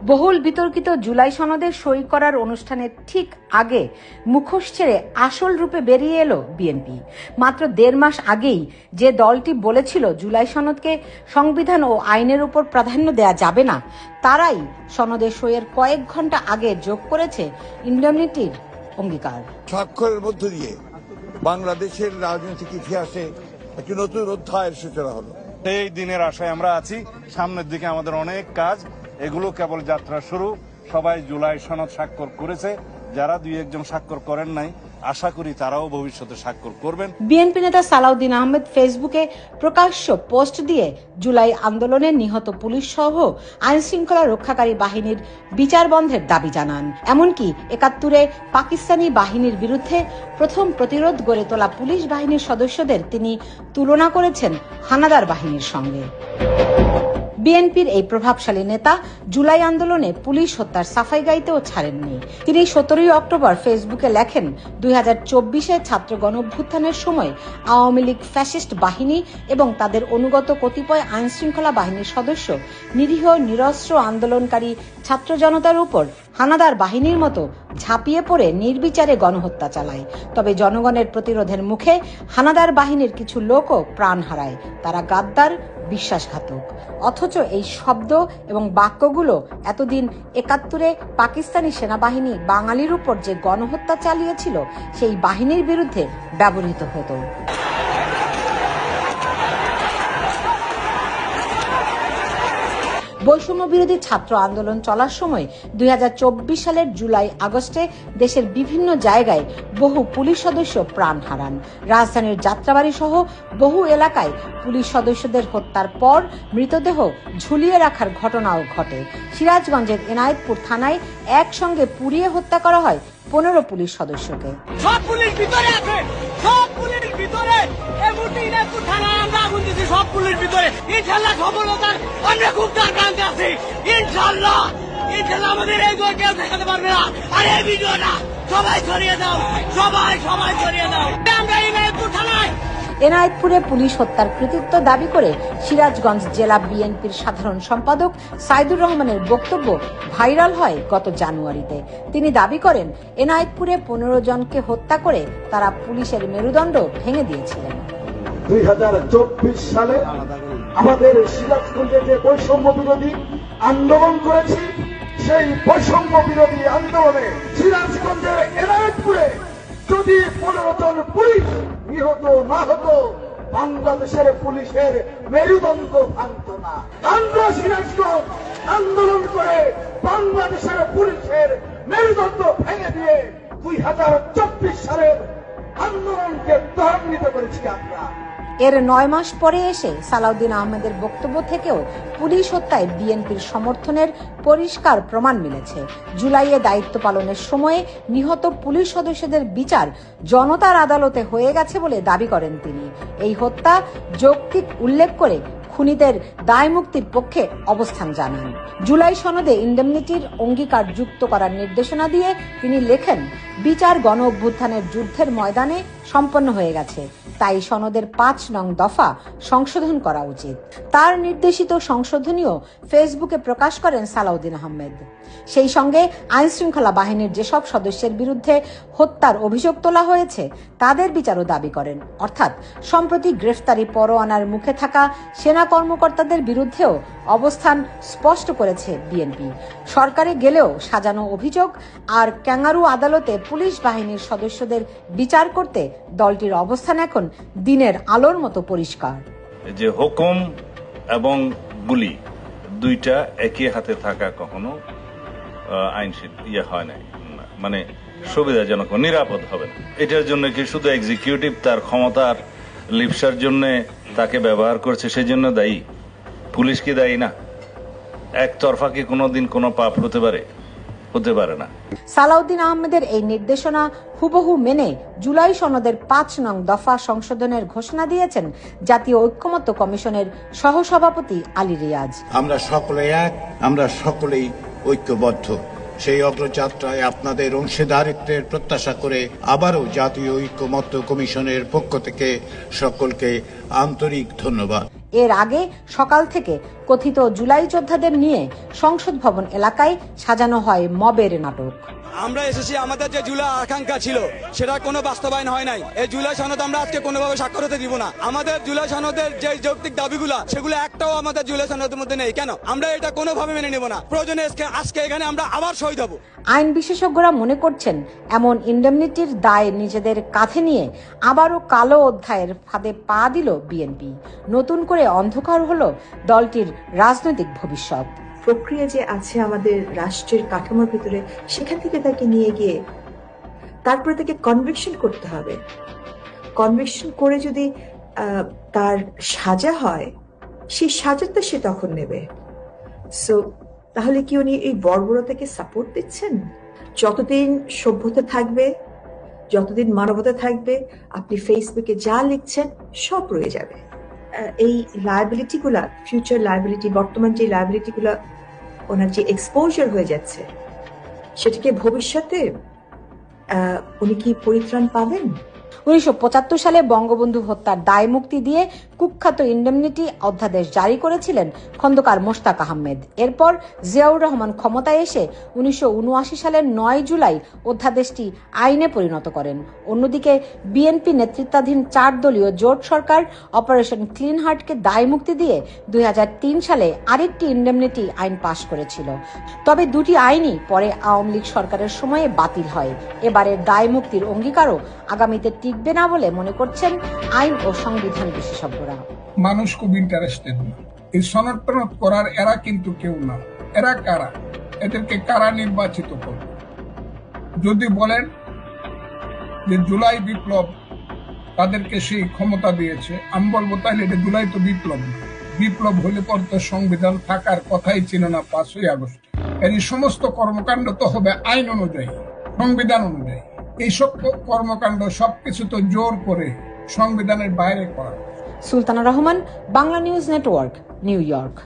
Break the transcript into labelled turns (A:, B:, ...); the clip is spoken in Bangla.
A: বহুল বিতর্কিত জুলাই সনদে সই করার অনুষ্ঠানের ঠিক আগে মুখোশ ছেড়ে আসল রূপে বেরিয়ে এলো বিএনপি। মাত্র 1.5 মাস আগেই যে দলটি বলেছিল জুলাই সনদকে সংবিধান ও আইনের উপর প্রাধান্য দেয়া যাবে না, তারাই সনদে সইয়ের কয়েক ঘন্টা আগে যোগ করেছে ইন্ডেমনিটির অঙ্গীকার।
B: স্বাক্ষরের মধ্য দিয়ে বাংলাদেশের রাজনৈতিক ইতিহাসে একটি নতুন অধ্যায়ের সূচনা হলো।
C: এই দিনের আশায় আমরা আছি। সামনের দিকে আমাদের অনেক কাজ, এগুলো কেবল যাত্রা শুরু। সবাই জুলাই সনদ স্বাক্ষর করেছে, যারা 2-1 স্বাক্ষর করেন নাই আশা করি তারাও ভবিষ্যতে স্বাক্ষর করবেন।
A: বিএনপি নেতা সালাউদ্দিন আহমেদ ফেসবুকে প্রকাশ্য পোস্ট দিয়ে জুলাই আন্দোলনে নিহত পুলিশ সহ আইন শৃঙ্খলা রক্ষাকারী বাহিনীর বিচার বন্ধের দাবি জানান। এমনকি 71-এ পাকিস্তানি বাহিনীর বিরুদ্ধে প্রথম প্রতিরোধ গড়ে তোলা পুলিশ বাহিনীর সদস্যদের তিনি তুলনা করেছেন হানাদার বাহিনীর সঙ্গে। বিএনপির এই প্রভাবশালী নেতা জুলাই আন্দোলনে পুলিশ হত্যার সাফাই গাইতেও ছাড়েননি। তিনি 17 অক্টোবর ফেসবুকে লেখেন, 2024-এ ছাত্র গণঅভ্যুত্থানের সময় আওয়ামী লীগ ফ্যাসিস্ট বাহিনী এবং তাদের অনুগত কতিপয় আইন শৃঙ্খলা বাহিনীর সদস্য নিরীহ নিরস্ত্র আন্দোলনকারী ছাত্র জনতার উপর হানাদার বাহিনীর মতো ঝাঁপিয়ে পড়ে নির্বিচারে গণহত্যা চালায়। তবে জনগণের প্রতিরোধের মুখে হানাদার বাহিনীর কিছু লোকও প্রাণ হারায়। তারা গাদ্দার, বিশ্বাসঘাতক। অথচ এই শব্দ এবং বাক্যগুলো এতদিন 71-এ পাকিস্তানি সেনাবাহিনী বাঙালির উপর যে গণহত্যা চালিয়েছিল সেই বাহিনীর বিরুদ্ধে ব্যবহৃত হতো। বৈষম্য বিরোধী ছাত্র আন্দোলন চলার সময় 2024 সালের জুলাই আগস্টে দেশের বিভিন্ন জায়গায় বহু পুলিশ সদস্য প্রাণ হারান। রাজধানীর যাত্রাবাড়ি সহ বহু এলাকায় পুলিশ সদস্যদের হত্যার পর মৃতদেহ ঝুলিয়ে রাখার ঘটনাও ঘটে। সিরাজগঞ্জের এনায়েতপুর থানায় একসঙ্গে পুড়িয়ে হত্যা করা হয় 15 পুলিশ সদস্যকে।
D: সব পুলিশ ভিতরে আছে, সব পুলিশ ভিতরে। এনায়েতপুর থানায় আমরা আগুন দিয়েছি, সব পুলিশ ভিতরে। ইনশাআল্লাহ সফলতার আমরা খুব প্রান্তে আছি। ইনশাআল্লাহ আমাদের এই দল কেউ দেখাতে পারবে না। আর এই ভিডিওটা সবাই ছড়িয়ে দাও, সবাই ছড়িয়ে দাও। আমরা এনায়েতপুর থানায়।
A: এনায়েতপুরে পুলিশ হত্যার কৃতিত্ব দাবি করে সিরাজগঞ্জ জেলা বিএনপির সাধারণ সম্পাদক সাইদুর রহমানের বক্তব্য ভাইরাল হয় গত জানুয়ারিতে। তিনি দাবি করেন, এনায়েতপুরে 15 জনকে হত্যা করে তারা পুলিশের মেরুদণ্ড ভেঙে দিয়েছিলেন।
E: 2024 সালে আমাদের সিরাজগঞ্জে যে বৈষম্য বিরোধী আন্দোলন করেছি, সেই বৈষম্য বিরোধী আন্দোলনে সিরাজগঞ্জের এনায়েতপুরে যদি 15 জন পুলিশ নিহত না হতো, বাংলাদেশের পুলিশের মেরুদণ্ড ভাঙত না। আমরা সিরাজগঞ্জ আন্দোলন করে বাংলাদেশের পুলিশের মেরুদণ্ড ভেঙে দিয়ে 2024 সালের আন্দোলনকে ত্বরান্বিত করেছি আমরা।
A: এর 9 মাস পরে এসে সালাউদ্দিন আহমেদের বক্তব্য থেকেও পুলিশ হত্যায় বিএনপির সমর্থনের পরিষ্কার প্রমাণ মিলেছে। জুলাইয়ে দায়িত্ব পালনের সময়ে নিহত পুলিশ সদস্যদের বিচার জনতার আদালতে হয়ে গেছে বলে দাবি করেন তিনি। এই হত্যা যৌক্তিক উল্লেখ করে খুনিদের দায় মুক্তির পক্ষে অবস্থান জানান। জুলাই সনদে ইন্ডেমনিটির অঙ্গীকার যুক্ত করার নির্দেশনা দিয়ে তিনি লেখেন, বিচার গণ অভ্যুত্থানের যুদ্ধের ময়দানে সম্পন্ন হয়ে গেছে, তাই সনদের 5 নং দফা সংশোধন করা উচিত। তার নির্দেশিত সংশোধনীও ফেসবুকে প্রকাশ করেন সালাউদ্দিন আহমেদ। সেই সঙ্গে আইন শৃঙ্খলা বাহিনীর যেসব সদস্যের বিরুদ্ধে হত্যার অভিযোগ তোলা হয়েছে তাদের বিচারও দাবি করেন। অর্থাৎ সম্প্রতি গ্রেফতারি পরোয়ানার মুখে থাকা সেনা কর্মকর্তাদের বিরুদ্ধেও অবস্থান স্পষ্ট করেছে বিএনপি। সরকারে গেলেও সাজানো অভিযোগ আর ক্যাঙ্গারু আদালতে পুলিশ বাহিনীর সদস্যদের বিচার করতে দলটির অবস্থান এখন দিনের আলোর মতো পরিষ্কার।
C: যে হুকুম এবং গুলি দুইটা একই হাতে থাকা কখনো আইন হয় নাই, মানে সুবিধাজনক নিরাপদ হবে না। এটার জন্য কি শুধু এক্সিকিউটিভ তার ক্ষমতার লিপসার জন্য তাকে ব্যবহার করছে সেই জন্য দায়ী? পুলিশ কি দায়ী না? একতরফা কি কোনোদিন কোনো পাপ হতে পারে না।
A: সালাউদ্দিন আহমেদের এই নির্দেশনা হুবহু মেনে জুলাই সনদের 5 নং দফা সংশোধনের ঘোষণা দিয়েছেন জাতীয় ঐক্যমত্য কমিশনের সহসভাপতি আলী রিয়াজ।
F: আমরা সকলে এক, আমরা সকলেই ঐক্যবদ্ধ। সেই অগ্রযাত্রায় আপনাদের অংশীদারিত্বের প্রত্যাশা করে আবারও জাতীয় ঐক্যমত্য কমিশনের পক্ষ থেকে সকলকে আন্তরিক ধন্যবাদ।
A: এর আগে সকাল থেকে কথিত জুলাই যোদ্ধাদের নিয়ে সংসদ ভবন এলাকায় সাজানো হয় মবের নাটক।
G: আমরা এসেছি, আমাদের যে জুলাই আকাঙ্ক্ষা ছিল সেটা কোনো বাস্তবায়ন হয় নাই। এই জুলাই সনদ আমরা আজকে কোনোভাবে স্বাক্ষর হতে দিব না। আমাদের জুলাই সনদের যে যৌক্তিক দাবিগুলো সেগুলো একটাও আমাদের জুলাই সনদের মধ্যে নেই। কেন? আমরা এটা কোনোভাবে মেনে নেব না। প্রয়োজনে আজকে এখানে আমরা আবার শহীদ হব।
A: আইন বিশেষজ্ঞরা মনে করছেন এমন ইন্ডেমনিটির দায় নিজেদের কাঁধে নিয়ে আবারও কালো অধ্যায়ের ফাঁদে পা দিল বিএনপি। নতুন করে অন্ধকার হলো দলটির রাজনৈতিক ভবিষ্যৎ।
H: প্রক্রিয়া যে আছে আমাদের রাষ্ট্রের কাঠামোর ভিতরে, সেখান থেকে তাকে নিয়ে গিয়ে তারপরে তাকে কনভিকশন করতে হবে। কনভিকশন করে যদি তার সাজা হয়, সেই সাজাটা সে তখন নেবে। সো তাহলে কি উনি এই বর্বরতাকে সাপোর্ট দিচ্ছেন? যতদিন সভ্যতা থাকবে, যতদিন মানবতা থাকবে, আপনি ফেসবুকে যা লিখছেন সব রয়ে যাবে। এই লায়াবিলিটি গুলা, ফিউচার লায়াবিলিটি, বর্তমান যে লায়াবিলিটি গুলা ওনার যে এক্সপোজার হয়ে যাচ্ছে, সেটাকে ভবিষ্যতে উনি কি পরিত্রাণ পাবেন?
A: 1975 সালে বঙ্গবন্ধু হত্যার দায় মুক্তি দিয়ে কুখ্যাত ইন্ডেমনিটি অধ্যাদেশ জারি করেছিলেন খন্দকার মোশতাক আহমেদ। এরপর জিয়াউর রহমান ক্ষমতায় এসে 1979 সালের 9 জুলাই অধ্যাদেশটি আইনে পরিণত করেন। অন্যদিকে বিএনপি নেতৃত্বাধীন 4 দলীয় জোট সরকার অপারেশন ক্লিন হার্টকে দায় মুক্তি দিয়ে 2003 সালে আরেকটি ইন্ডেমনিটি আইন পাশ করেছিল। তবে দুটি আইনই পরে আওয়ামী লীগ সরকারের সময়ে বাতিল হয়। এবারের দায় মুক্তির অঙ্গীকারও আগামীতে টিকবে না বলে মনে করছেন আইন ও সংবিধান বিশেষজ্ঞরা।
I: মানুষ খুব ইন্টারেস্টেড না এই সনদ টনদ করার। এরা কিন্তু কেউ না। এরা কারা? এদেরকে কারা নির্বাচিত করবে? যদি বলেন যে জুলাই বিপ্লব তাদেরকে সেই ক্ষমতা দিয়েছে, আমি বলবো তাহলে এটা জুলাই তো বিপ্লব না। বিপ্লব হলে পর তো সংবিধান থাকার কথাই ছিল না 5ই আগস্ট। এর সমস্ত কর্মকাণ্ড তো হবে আইন অনুযায়ী, সংবিধান অনুযায়ী। এইসব কর্মকাণ্ড সবকিছু তো জোর করে সংবিধানের বাইরে করা।
A: Sultana Rahman, Bangla news network, new York.